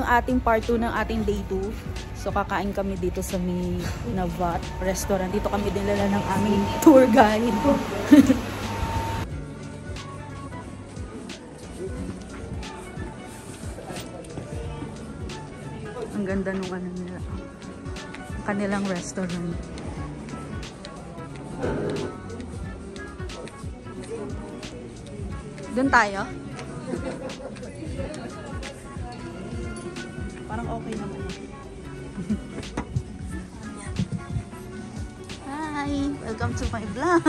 yung ating part 2 ng ating day 2. So kakain kami dito sa may Navat restaurant. Dito kami dinala ng aming tour guide. Ang ganda nung ano nila. Kanilang restaurant. Doon tayo? Parang okay naman. Hi! Welcome to my vlog!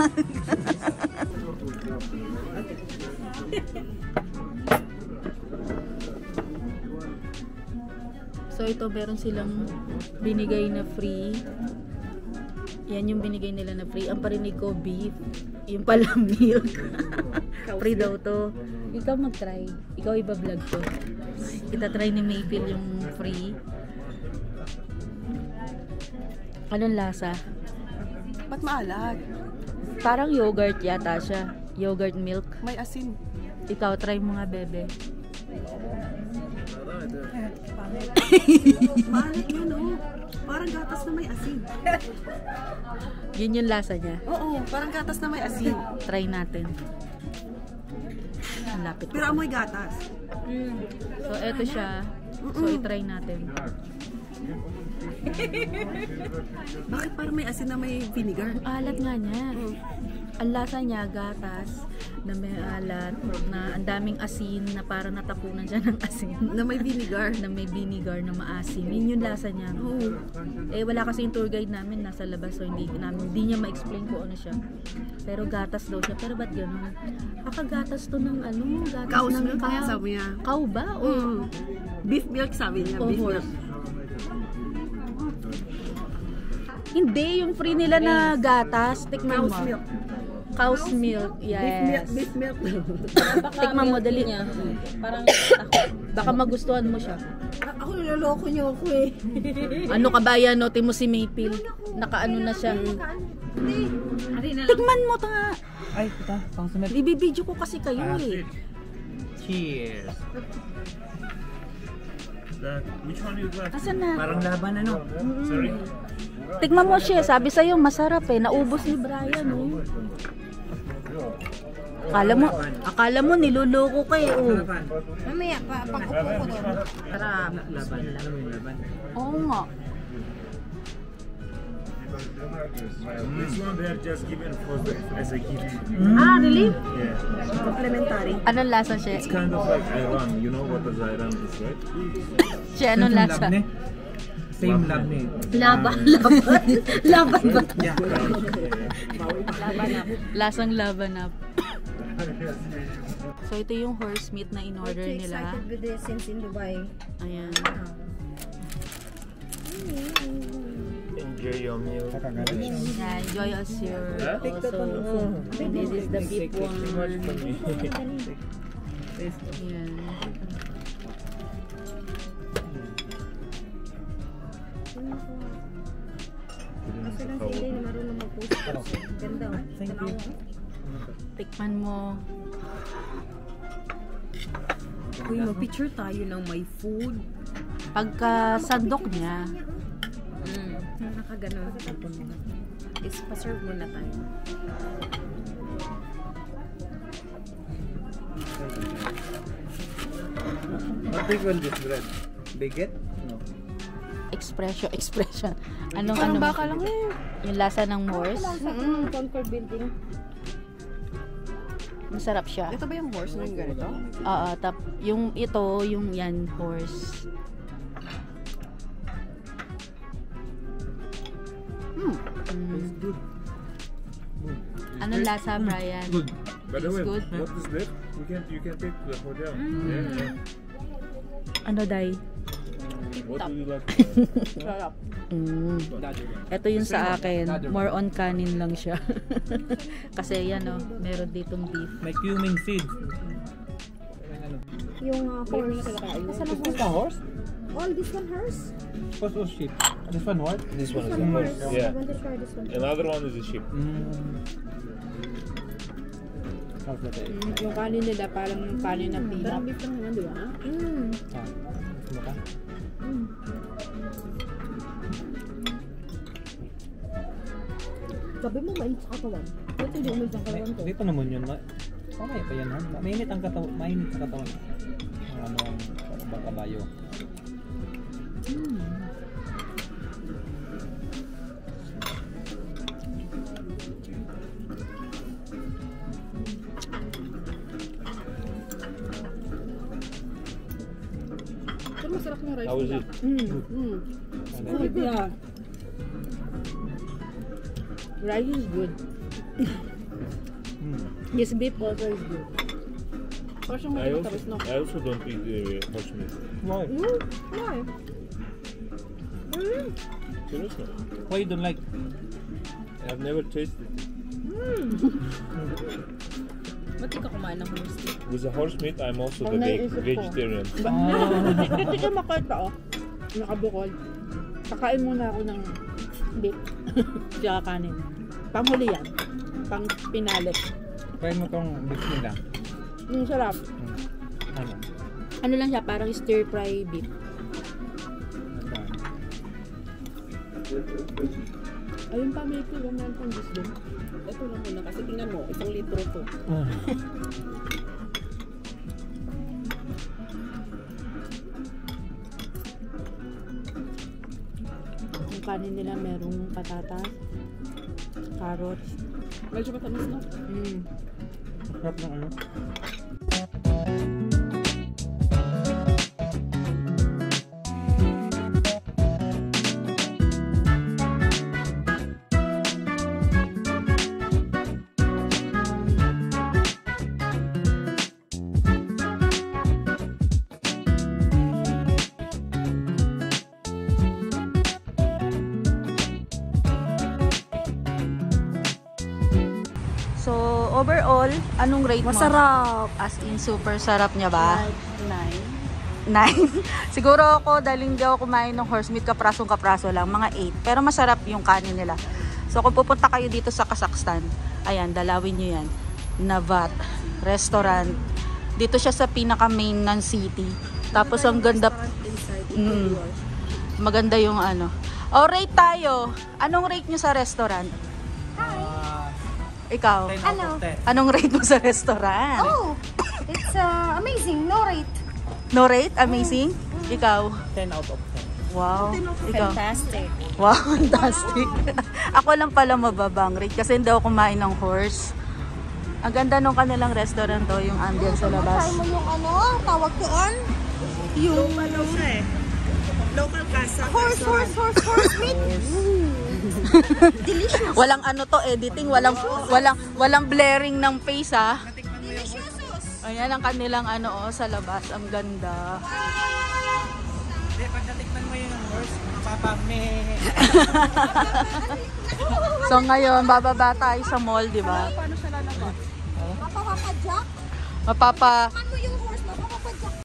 So ito, meron silang binigay na free. Yan yung binigay nila na free. Ang parinig ko, beef. Yung pala milk. Free daw to. Ikaw mag-try. Ikaw iba-vlog to. Ita-try ni Maple yung free. Anong lasa? Ba't maalat? Parang yogurt yata siya. Yogurt milk. May asin. Ikaw, try mo nga, bebe. Maalat yun, oh. Parang gatas na may asin. Yun yung lasa niya. Oo, parang gatas na may asin. Try natin. Ang lapit. Pero amoy gatas. So, eto siya. So, i-try natin. Bakit parang may asin na may vinegar? Ang alat nga niya. Ang lasa niya, gatas, na may alat, na ang daming asin, na parang natapunan siya ng asin. Na may vinegar. Na may vinegar na maasim. Yun yung lasa niya. Eh, wala kasi yung tour guide namin, nasa labas, so hindi niya ma-explain kung ano siya. Pero gatas daw siya. Pero ba't gano'n? Kakagatas to ng ano? Gatas Cow's ng milk kaya sabi niya. Cow ba? O beef milk sabi niya. Beef milk. Hindi, yung free nila na gatas. Tikman mo. Cow's milk. Cow's milk, yes. Beef milk. Tikman mo, dali niya. Parang baka magustuhan mo siya. Ako niloloko niyo ako eh. Ano ka ba yan? Note mo si Maple. Nakaano na siya. Tikman mo ta. Ay, ito. Pang sumet. Bibidyo ko kasi kayo eh. Cheers. Which one you got? Asan na? Parang laban ano? Sorry? Tikman mo siya. Sabi sa'yo, masarap eh. Naubos ni Brian oh. Akala mo niluloko ka eh oh. Mamaya, pag-upo ko doon. Sarap. Laban. Alam mo yung laban? Oo nga. This one they are just given for as a gift. Ah, really? Yeah. Complimentary. Anong lasa siya? It's kind of like ayran. You know what does ayran is, right? Siya, anong lasa? Same lab ni. Laban ba? Yeah. Lasang labanap. So ito yung horse meat na in-order nila. Excited with this since in Dubai. Ayan. Enjoy your meal. Yeah, enjoy as your also. This is the beef one. Ayan. Kasi lang sila yung marunong mag-post. Ganda oh. Tikman mo. Uy, mag-picture tayo ng may food. Pagka sandok niya. Nakaganon. Is pa-serve muna tayo. What big one this bread? Biget? No. Expression. Anong Parang baka lang eh. Yung lasa ng horse. Concord building. Masarap siya. Ito ba yung horse na yung ganito? Oo, yung ito, yung yan, horse. It's good. Anong lasa, Brian? Good. By the It's way, good. what is that? You can take to the hotel. Yeah. Ano, Day? What do you like? Sarap. Ito yung sa akin. More on kanin lang siya. Kasi yan o, meron ditong beef. May cumin seeds. Yung horse. Is this the horse? All this one horse? Horse or sheep? This one what? This one is This a one horse. horse. I Yeah. want to try this one. Another one is a sheep. How's that? Yung kanin nila parang yung kanin ng pila. Parang beef lang naman, di ba? Ano ka? Sabi mo mainit sa katawan. Ba't hindi umalis ang katawan ko? Hindi pa naman yun. Okay pa yan ha. Mainit ang katawan. Mainit sa katawan. Ang ano ang kabayo. Pero masarap yung rice How is nila. it? Good, yeah. Rice is good. Yes, beef also is good. Parang siyang I may also, matamis, no? I also don't eat horse meat. Why? Why? Seriously. Why you don't like? I've never tasted it. Ba't di ka kumain ng horse meat? With the horse meat, I'm also the naisip ko. vegetarian. Hindi ka makita oh. Nakabukol. Kakain muna ako ng beef. Tsaka kanin. Panghuli yan. Pang pinalit. Try mo tong beef nila. Sarap. Ano? Ano lang siya, parang stir fry beef. Ayun pa, may kilo. Meron pang juice doon. Ito lang muna kasi tingnan mo, 1 litro to. Yung kanin nila merong patatas, carrots. Medyo matamis, no? Sarap ng ano? So, overall, anong rate mo? Masarap. As in, super sarap niya ba? 9. 9. Siguro ako, dahil hindi ako kumain ng horse meat, kapraso lang, mga 8. Pero masarap yung kanin nila. So, kung pupunta kayo dito sa Kazakhstan, ayan, dalawin nyo yan. Navat Restaurant. Dito siya sa pinaka-main ng city. Tapos, ang ganda. Maganda yung ano. O, rate tayo. Anong rate nyo sa restaurant? Ikaw? 10 out of 10. Anong rate mo sa restaurant? Oh, it's amazing. No rate. No rate? Amazing? Ikaw? 10 out of 10. Wow. Ikaw? Fantastic. Wow, fantastic. Ako lang pala mababang rate kasi hindi ako kumain ng horse. Ang ganda nung kanilang restaurant to, yung ambience sa labas. Try mo yung ano, tawag doon? Yung Local casa. horse meat. Delicious. Walang ano to, editing, walang blaring ng face ah. Delicious. Ayan ang kanilang ano oh, sa labas. Ang ganda. Hindi, pag natikman mo yung horse, mapapame. So ngayon, bababa tayo sa mall, di ba? Paano siya lalabas? Mapapapadyak? Mapapa... Paano mo yung horse? Mapapapadyak?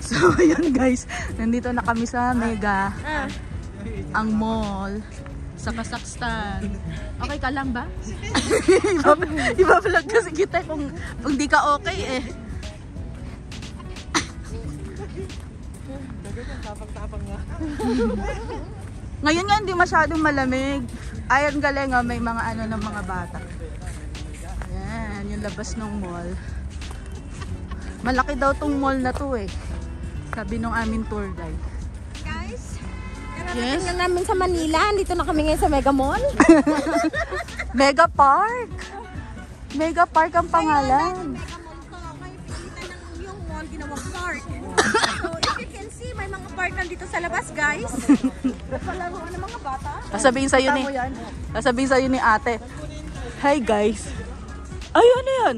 So, ayan guys. Nandito na kami sa Mega. Ang mall. Sa Kazakhstan. Okay ka lang ba? Iba-vlog kasi kita kung di ka okay eh. Tapang-tapang nga. Ngayon nga hindi masyadong malamig. Ayan galing oh, may mga ano ng mga bata. Ayan, yung labas ng mall. Malaki daw tong mall na to eh. Sabi nung aming tour guide. Guys, Yes? tingnan namin sa Manila. Dito na kami ngayon sa Mega Mall. Mega Park! Mega Park ang pangalan. Mega Mall to. May pilitan ng yung mall, ginawang park. So, if you can see, may mga park dito sa labas, guys. Palaruan ng mga bata. Sasabihin sa'yo ni ate. Hi guys. Ay, ano yan?